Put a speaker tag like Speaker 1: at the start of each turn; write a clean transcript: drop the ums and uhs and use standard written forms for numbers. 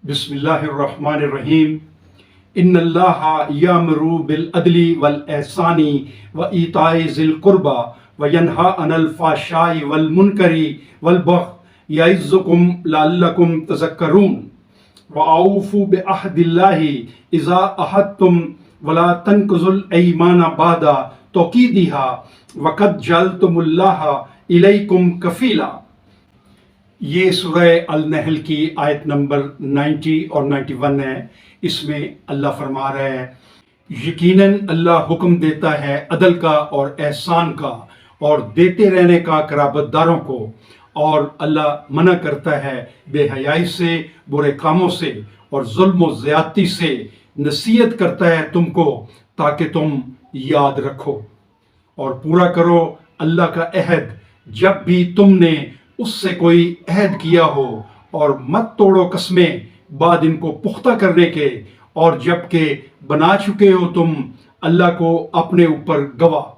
Speaker 1: بسم اللہ الرحمن الرحیم ان اللہ یامر بالعدل والاحسان وایتاء ذی القربى وینہی عن الفحشاء والمنکر والبغی یعظکم لعلکم تذکرون واوفوا بعہد اللہ اذا عاہدتم ولا تنقضوا الایمان بعد توکیدها وقد جعلتم اللہ الیکم کفیلا۔ یہ سورہ النحل کی آیت نمبر 90 اور 91 ہے۔ اس میں اللہ فرما رہا ہے یقیناً اللہ حکم دیتا ہے عدل کا اور احسان کا اور دیتے رہنے کا قرابت داروں کو، اور اللہ منع کرتا ہے بے حیائی سے، برے کاموں سے اور ظلم و زیادتی سے، نصیحت کرتا ہے تم کو تاکہ تم یاد رکھو اور پورا کرو اللہ کا عہد جب بھی تم نے اس سے کوئی عہد کیا ہو، اور مت توڑو قسمیں بعد ان کو پختہ کرنے کے، اور جب کہ بنا چکے ہو تم اللہ کو اپنے اوپر گواہ۔